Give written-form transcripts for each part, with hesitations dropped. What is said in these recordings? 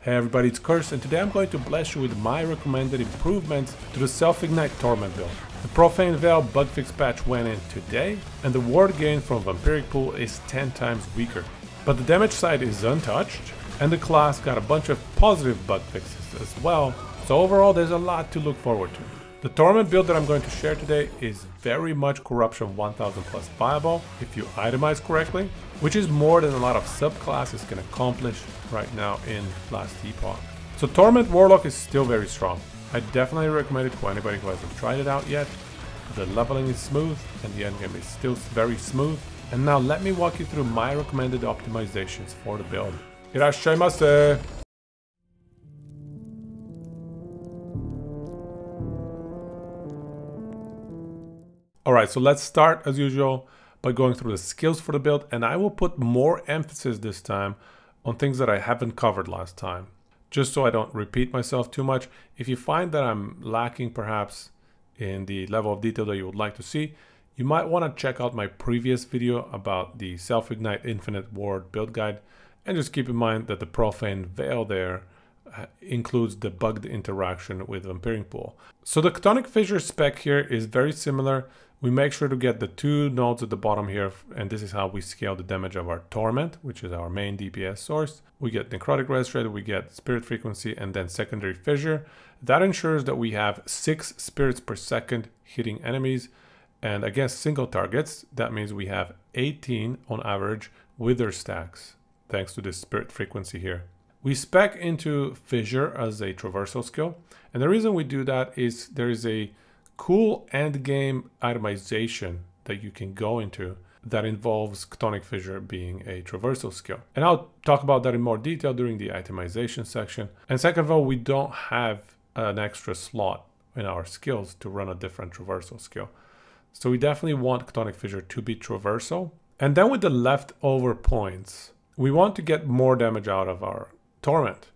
Hey everybody, it's Curse, and today I'm going to bless you with my recommended improvements to the Self-Ignite Torment build. The Profane Veil bug fix patch went in today, and the ward gain from Vampiric Pool is 10 times weaker. But the damage side is untouched, and the class got a bunch of positive bug fixes as well, so overall there's a lot to look forward to. The Torment build that I'm going to share today is very much Corruption 1000 plus viable if you itemize correctly, which is more than a lot of subclasses can accomplish right now in last Epoch. So Torment Warlock is still very strong. I definitely recommend it to anybody who hasn't tried it out yet. The leveling is smooth and the endgame is still very smooth. And now let me walk you through my recommended optimizations for the build. Irashaimase! Alright, so let's start as usual by going through the skills for the build, and I will put more emphasis this time on things that I haven't covered last time, just so I don't repeat myself too much. If you find that I'm lacking perhaps in the level of detail that you would like to see, you might want to check out my previous video about the Self-Ignite Infinite Ward build guide, and just keep in mind that the Profane Veil there includes the bugged interaction with Vampiric Pool. So the Chthonic Fissure spec here is very similar. We make sure to get the two nodes at the bottom here, and this is how we scale the damage of our Torment, which is our main DPS source. We get Necrotic Res Rate, we get Spirit Frequency, and then Secondary Fissure. That ensures that we have 6 spirits per second hitting enemies, and against single targets, that means we have 18 on average Wither stacks, thanks to this Spirit Frequency here. We spec into Fissure as a traversal skill, and the reason we do that is there is a cool endgame itemization that you can go into that involves Chthonic Fissure being a traversal skill. And I'll talk about that in more detail during the itemization section. And second of all, we don't have an extra slot in our skills to run a different traversal skill. So we definitely want Chthonic Fissure to be traversal. And then with the leftover points, we want to get more damage out of our Torment.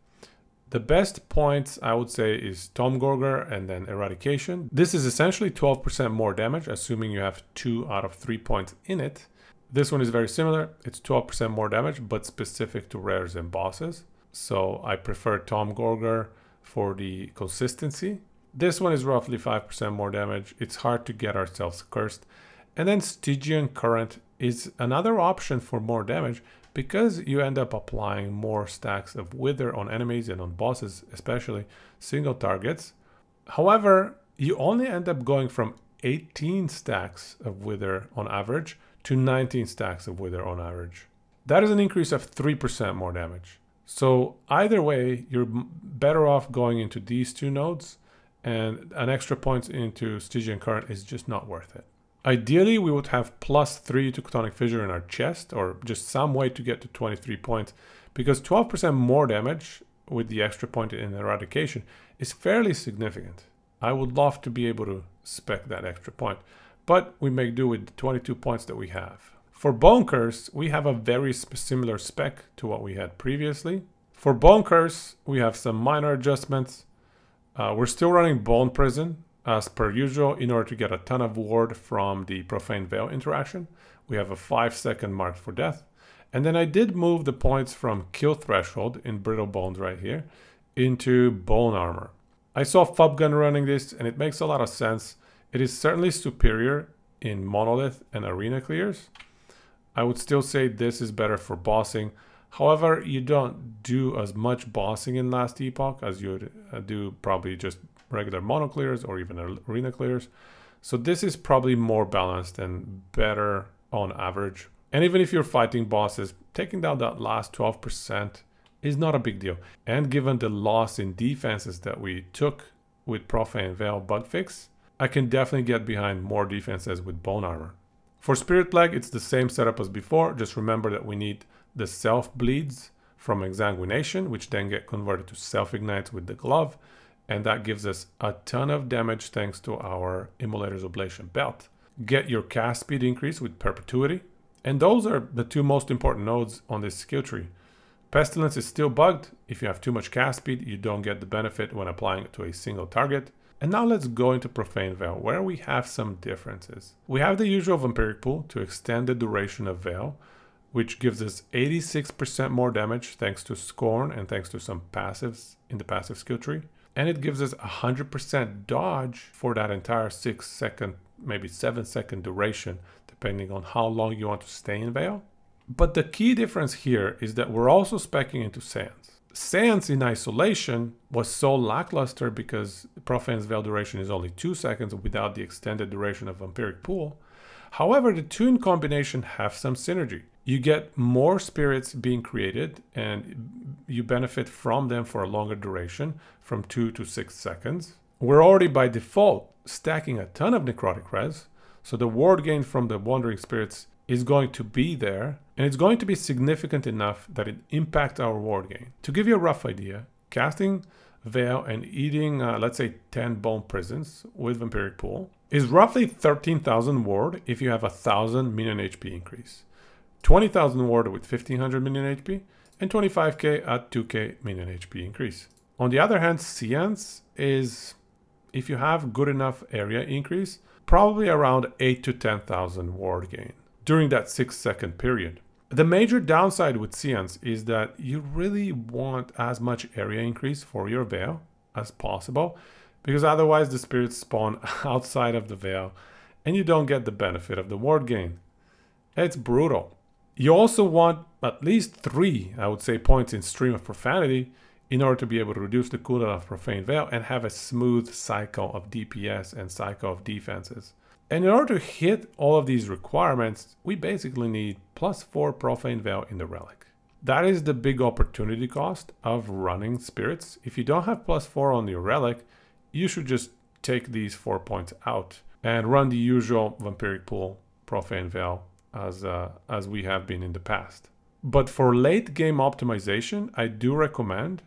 The best points, I would say, is Tomb Gorger and then Eradication. This is essentially 12% more damage, assuming you have 2 out of 3 points in it. This one is very similar. It's 12% more damage, but specific to rares and bosses. So I prefer Tomb Gorger for the consistency. This one is roughly 5% more damage. It's hard to get ourselves cursed. And then Stygian Current is another option for more damage, because you end up applying more stacks of Wither on enemies and on bosses, especially single targets. However, you only end up going from 18 stacks of Wither on average to 19 stacks of Wither on average. That is an increase of 3% more damage. So either way, you're better off going into these two nodes, and an extra point into Stygian Current is just not worth it. Ideally, we would have +3 to Chthonic Fissure in our chest, or just some way to get to 23 points, because 12% more damage with the extra point in Eradication is fairly significant. I would love to be able to spec that extra point, but we make do with the 22 points that we have. For Bone Curse, we have a very similar spec to what we had previously. For Bone Curse, we have some minor adjustments. We're still running Bone Prison, as per usual, in order to get a ton of ward from the Profane Veil interaction. We have a 5-second mark for death. And then I did move the points from Kill Threshold in Brittle Bones right here into Bone Armor. I saw Fubgun running this, and it makes a lot of sense. It is certainly superior in Monolith and Arena clears. I would still say this is better for bossing. However, you don't do as much bossing in last Epoch as you would do probably just regular mono clears or even arena clears. So this is probably more balanced and better on average. And even if you're fighting bosses, taking down that last 12% is not a big deal. And given the loss in defenses that we took with Profane Veil bug fix, I can definitely get behind more defenses with Bone Armor. For Spirit Plague, it's the same setup as before. Just remember that we need the self bleeds from Exsanguination, which then get converted to self-ignites with the glove. And that gives us a ton of damage thanks to our Immolator's Oblation belt. Get your cast speed increase with Perpetuity. And those are the two most important nodes on this skill tree. Pestilence is still bugged. If you have too much cast speed, you don't get the benefit when applying it to a single target. And now let's go into Profane Veil, where we have some differences. We have the usual Vampiric Pool to extend the duration of Veil, which gives us 86% more damage thanks to Scorn and thanks to some passives in the passive skill tree. And it gives us 100% dodge for that entire 6 second, maybe 7 second duration, depending on how long you want to stay in Veil. But the key difference here is that we're also speccing into Sans. Sans in isolation was so lackluster because Profane's Veil duration is only 2 seconds without the extended duration of Vampiric Pool. However, the two in combination have some synergy. You get more spirits being created and you benefit from them for a longer duration, from 2 to 6 seconds. We're already by default stacking a ton of necrotic res, so the ward gain from the Wandering Spirits is going to be there, and it's going to be significant enough that it impacts our ward gain. To give you a rough idea, casting Veil and eating, let's say 10 Bone Prisons with Vampiric Pool is roughly 13,000 ward if you have 1,000 minion HP increase, 20,000 ward with 1,500 minion HP, and 25k at 2k minion HP increase. On the other hand, Seance is, if you have good enough area increase, probably around 8 to 10,000 ward gain during that 6 second period. The major downside with Seance is that you really want as much area increase for your Veil as possible, because otherwise the spirits spawn outside of the Veil and you don't get the benefit of the ward gain. It's brutal. You also want at least 3, I would say, points in Stream of Profanity in order to be able to reduce the cooldown of Profane Veil and have a smooth cycle of DPS and cycle of defenses. And in order to hit all of these requirements, we basically need +4 Profane Veil in the Relic. That is the big opportunity cost of running spirits. If you don't have +4 on your Relic, you should just take these 4 points out and run the usual Vampiric Pool Profane Veil as we have been in the past. But for late game optimization, I do recommend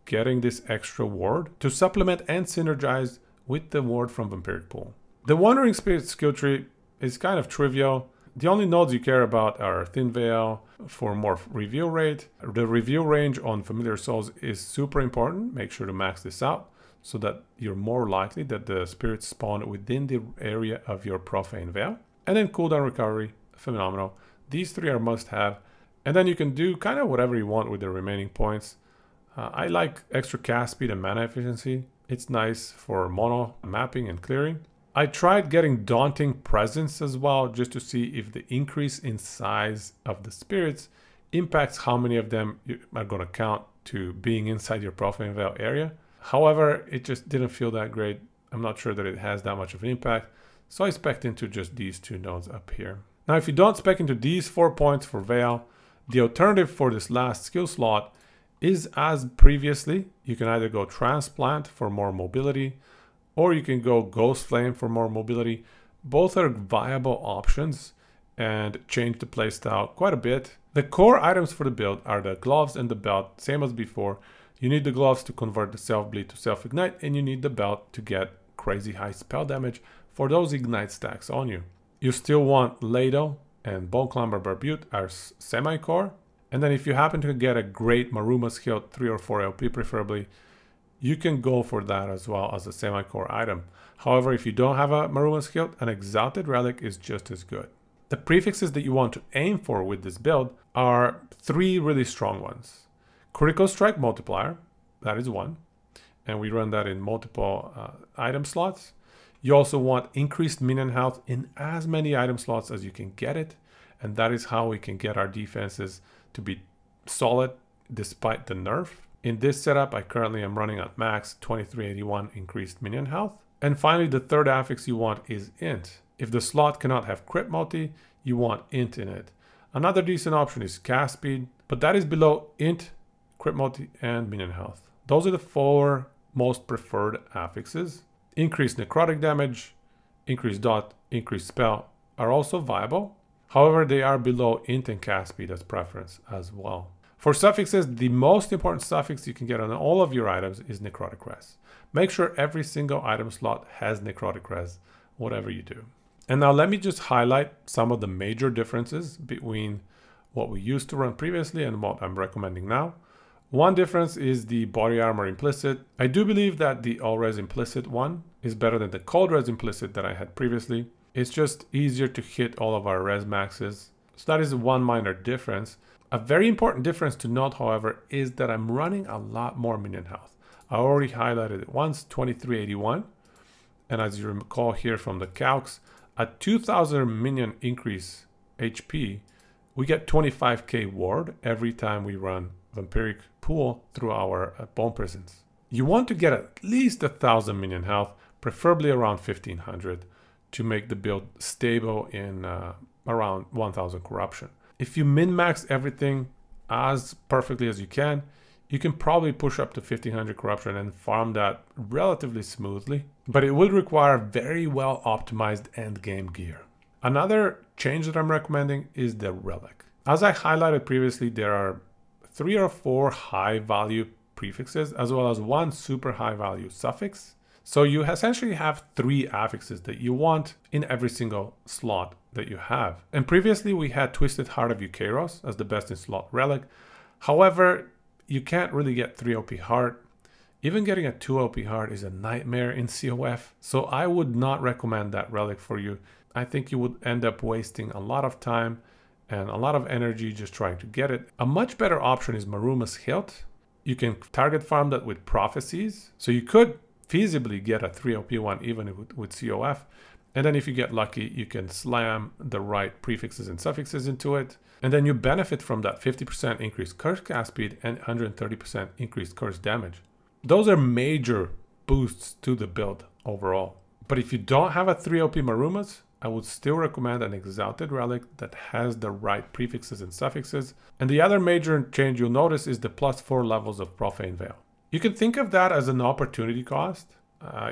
getting this extra ward to supplement and synergize with the ward from Vampiric Pool. The Wandering Spirit skill tree is kind of trivial. The only nodes you care about are Thin Veil for more reveal rate. The reveal range on Familiar Souls is super important. Make sure to max this out so that you're more likely that the spirits spawn within the area of your Profane Veil. And then cooldown recovery, phenomenal. These 3 are must have. And then you can do kind of whatever you want with the remaining points. I like extra cast speed and mana efficiency. It's nice for mono mapping and clearing. I tried getting Daunting Presence as well, just to see if the increase in size of the spirits impacts how many of them are going to count to being inside your Profane Veil area. However, it just didn't feel that great. I'm not sure that it has that much of an impact, so I spec'd into just these 2 nodes up here. Now, if you don't spec into these 4 points for Veil, the alternative for this last skill slot is as previously. You can either go Transplant for more mobility, or you can go Ghost Flame for more mobility. Both are viable options and change the playstyle quite a bit. The core items for the build are the gloves and the belt, same as before. You need the gloves to convert the self-bleed to self-ignite, and you need the belt to get crazy high spell damage for those ignite stacks on you. You still want Ladle and Bone Climber Barbute as semi-core. And then if you happen to get a great Maruma's Hilt 3 or 4 LP preferably, you can go for that as well as a semi-core item. However, if you don't have a Maruma's Hilt, an Exalted Relic is just as good. The prefixes that you want to aim for with this build are 3 really strong ones. Critical Strike Multiplier, that is 1. And we run that in multiple item slots. You also want increased minion health in as many item slots as you can get it. And that is how we can get our defenses to be solid despite the nerf. In this setup, I currently am running at max 2381 increased minion health. And finally, the third affix you want is Int. If the slot cannot have crit multi, you want Int in it. Another decent option is cast speed, but that is below Int, crit multi, and minion health. Those are the 4 most preferred affixes. Increased necrotic damage, increased dot, increased spell are also viable. However, they are below Int and cast speed as preference as well. For suffixes, the most important suffix you can get on all of your items is necrotic res. Make sure every single item slot has necrotic res, whatever you do. And now let me just highlight some of the major differences between what we used to run previously and what I'm recommending now. One difference is the body armor implicit. I do believe that the all res implicit one is better than the cold res implicit that I had previously. It's just easier to hit all of our res maxes So that is one minor difference. A very important difference to note, however, is that I'm running a lot more minion health. I already highlighted it once, 2381. And as you recall here from the calcs, at 2000 minion increase HP, we get 25k ward every time we run Vampiric Pool through our bone prisons. You want to get at least 1000 minion health, preferably around 1500, to make the build stable in around 1000 corruption. If you min-max everything as perfectly as you can probably push up to 1500 corruption and farm that relatively smoothly, but it will require very well optimized endgame gear. Another change that I'm recommending is the relic. As I highlighted previously, there are 3 or 4 high value prefixes as well as 1 super high value suffix. So you essentially have 3 affixes that you want in every single slot that you have. And previously we had Twisted Heart of Eucharos as the best in slot relic. However, you can't really get 3 OP heart. Even getting a 2 OP heart is a nightmare in COF. So I would not recommend that relic for you. I think you would end up wasting a lot of time and a lot of energy just trying to get it. A much better option is Maruma's Hilt. You can target farm that with Prophecies. So you could feasibly get a 3 OP one even with COF. And then if you get lucky, you can slam the right prefixes and suffixes into it. And then you benefit from that 50% increased curse cast speed and 130% increased curse damage. Those are major boosts to the build overall. But if you don't have a 3 OP Marumas, I would still recommend an Exalted Relic that has the right prefixes and suffixes. And the other major change you'll notice is the +4 levels of Profane Veil. You can think of that as an opportunity cost.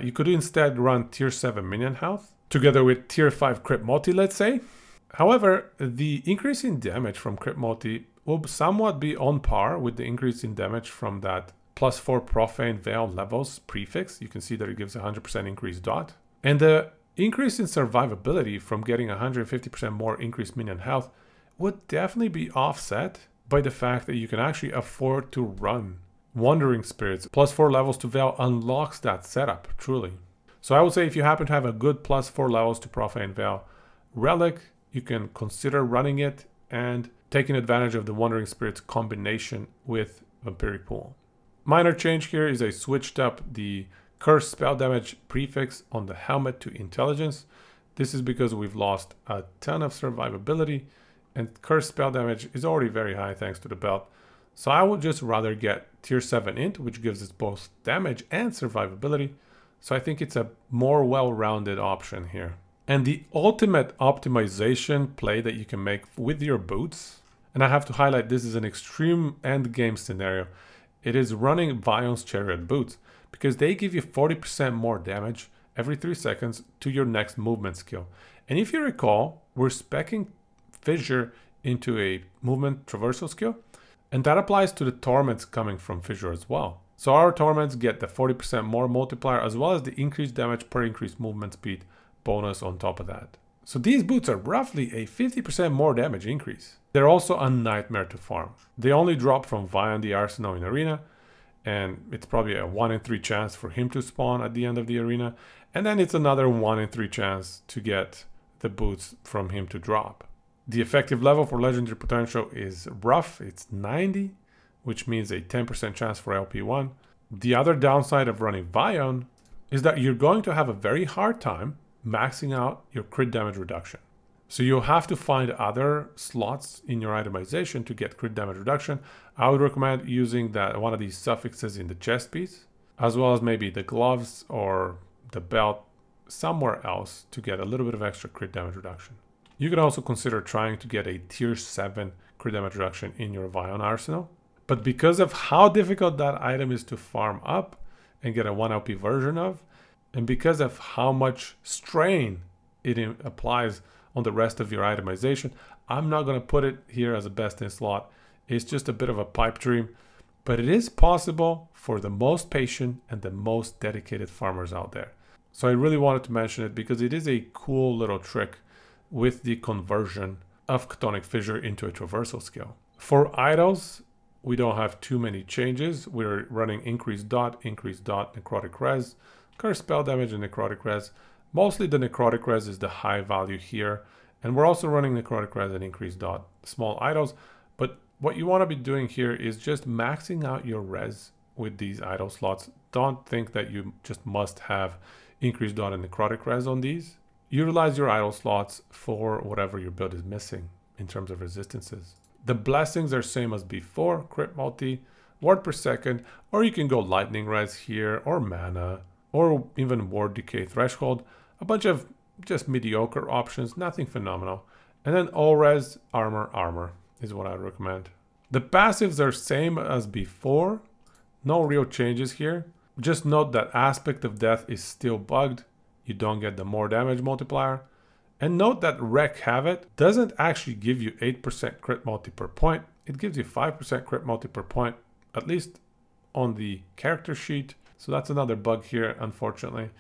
You could instead run tier 7 minion health together with tier 5 crit multi, let's say. However, the increase in damage from crit multi will somewhat be on par with the increase in damage from that +4 Profane Veil levels prefix. You can see that it gives 100% increased dot. And the increase in survivability from getting 150% more increased minion health would definitely be offset by the fact that you can actually afford to run Wandering Spirits. +4 levels to Veil unlocks that setup, truly. So I would say if you happen to have a good +4 levels to Profane Veil relic, you can consider running it and taking advantage of the Wandering Spirits combination with Vampiric Pool. Minor change here is I switched up the curse spell damage prefix on the helmet to intelligence. This is because we've lost a ton of survivability and curse spell damage is already very high thanks to the belt. So I would just rather get tier 7 int, which gives us both damage and survivability. So I think it's a more well-rounded option here. And the ultimate optimization play that you can make with your boots, and I have to highlight this is an extreme end game scenario, it is running Vion's Chariot boots because they give you 40% more damage every 3 seconds to your next movement skill. And if you recall, we're speccing Fissure into a movement traversal skill, and that applies to the torments coming from Fissure as well. So our torments get the 40% more multiplier as well as the increased damage per increased movement speed bonus on top of that. So these boots are roughly a 50% more damage increase. They're also a nightmare to farm. They only drop from Vion the Arsenal in Arena, and it's probably a 1 in 3 chance for him to spawn at the end of the arena, and then it's another 1 in 3 chance to get the boots from him to drop. The effective level for legendary potential is rough, it's 90, which means a 10% chance for LP1. The other downside of running Vion is that you're going to have a very hard time maxing out your crit damage reduction. So you'll have to find other slots in your itemization to get crit damage reduction. I would recommend using one of these suffixes in the chest piece, as well as maybe the gloves or the belt somewhere else to get a little bit of extra crit damage reduction. You can also consider trying to get a tier 7 crit damage reduction in your Vion arsenal. But because of how difficult that item is to farm up and get a 1 LP version of, and because of how much strain it applies on the rest of your itemization, I'm not going to put it here as a best in slot. It's just a bit of a pipe dream, but it is possible for the most patient and the most dedicated farmers out there. So I really wanted to mention it because it is a cool little trick with the conversion of Chthonic Fissure into a traversal skill. For idols, we don't have too many changes. We're running increased dot, necrotic res, curse spell damage, and necrotic res. Mostly the necrotic res is the high value here, And we're also running necrotic res and increased dot small idols. But what you want to be doing here is just maxing out your res with these idol slots. Don't think that you just must have increased dot and necrotic res on these. Utilize your idol slots for whatever your build is missing in terms of resistances. The blessings are same as before, crit multi, ward per second, or you can go lightning res here, or mana, or even ward decay threshold. A bunch of just mediocre options, nothing phenomenal. And then all res, armor is what I'd recommend. The passives are same as before. No real changes here. Just note that Aspect of Death is still bugged. You don't get the more damage multiplier. And note that Wreck Havoc doesn't actually give you 8% crit multi per point. It gives you 5% crit multi per point, at least on the character sheet. So that's another bug here, unfortunately.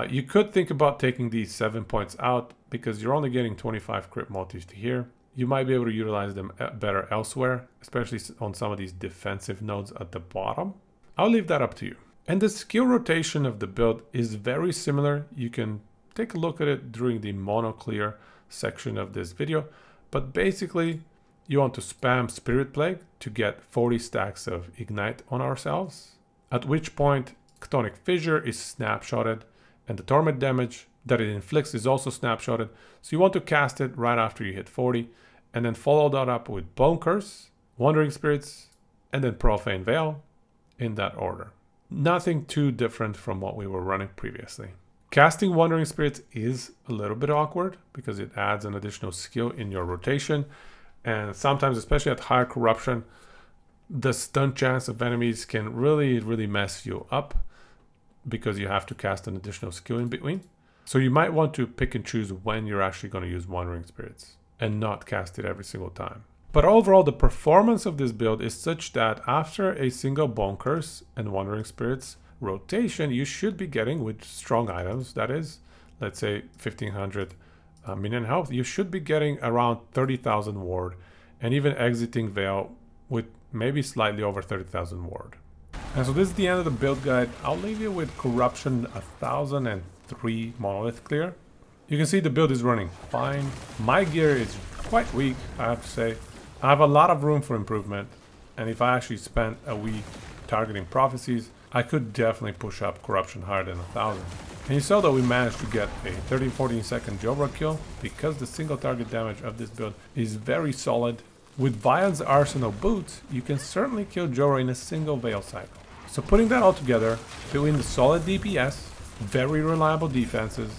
You could think about taking these 7 points out because you're only getting 25 crit multis to here. You might be able to utilize them better elsewhere, especially on some of these defensive nodes at the bottom. I'll leave that up to you. And the skill rotation of the build is very similar. You can take a look at it during the mono clear section of this video. But basically, you want to spam Spirit Plague to get 40 stacks of Ignite on ourselves. At which point, Chthonic Fissure is snapshotted, and the torment damage that it inflicts is also snapshotted. So you want to cast it right after you hit 40, and then follow that up with Bone Curse, Wandering Spirits, and then Profane Veil in that order. Nothing too different from what we were running previously. Casting Wandering Spirits is a little bit awkward because it adds an additional skill in your rotation, and sometimes, especially at higher corruption, the stun chance of enemies can really mess you up because you have to cast an additional skill in between. So you might want to pick and choose when you're actually going to use Wandering Spirits and not cast it every single time. But overall, the performance of this build is such that after a single Bone Curse and Wandering Spirits rotation, you should be getting, with strong items, that is, let's say 1500 minion health, you should be getting around 30,000 ward, and even exiting Veil with maybe slightly over 30,000 ward. And so this is the end of the build guide. I'll leave you with Corruption 1003 Monolith clear. You can see the build is running fine. My gear is quite weak, I have to say. I have a lot of room for improvement, and if I actually spent a week targeting Prophecies, I could definitely push up Corruption higher than 1000. And you saw that we managed to get a 13-14 second Julra kill because the single target damage of this build is very solid. With Vion's Arsenal boots, you can certainly kill Julra in a single Veil cycle. So putting that all together, between the solid DPS, very reliable defenses,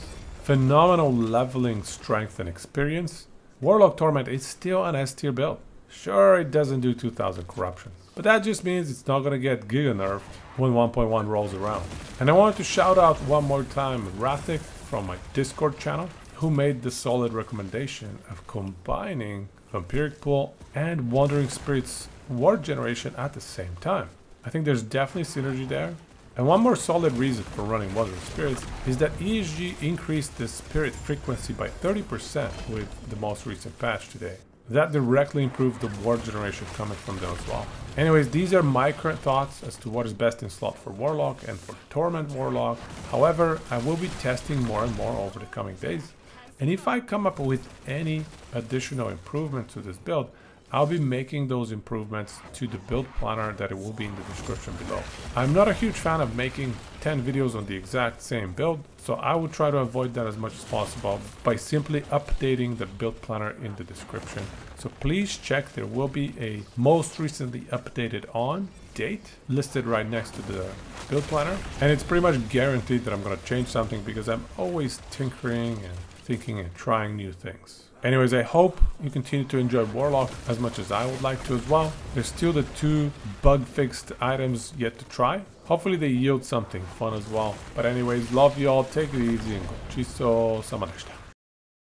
phenomenal leveling strength and experience, Warlock Torment is still an S tier build. Sure, it doesn't do 2000 corruption, but that just means it's not gonna get Giga nerfed when 1.1 rolls around. And I wanted to shout out one more time Rathic from my Discord channel, who made the solid recommendation of combining Vampiric Pool and Wandering Spirits ward generation at the same time. I think there's definitely synergy there. And one more solid reason for running Wandering Spirits is that ESG increased the spirit frequency by 30% with the most recent patch today. That directly improved the ward generation coming from them as well. Anyways, these are my current thoughts as to what is best in slot for Warlock and for Torment Warlock. However, I will be testing more and more over the coming days. And if I come up with any additional improvements to this build, I'll be making those improvements to the build planner that it will be in the description below. I'm not a huge fan of making 10 videos on the exact same build, so I will try to avoid that as much as possible by simply updating the build planner in the description. So please check, there will be a most recently updated on date listed right next to the build planner. And it's pretty much guaranteed that I'm going to change something because I'm always tinkering and thinking and trying new things. Anyways, I hope you continue to enjoy Warlock as much as I would like to as well. There's still the 2 bug-fixed items yet to try. Hopefully they yield something fun as well. But anyways, love you all, take it easy and go. Čisto, sama nešta.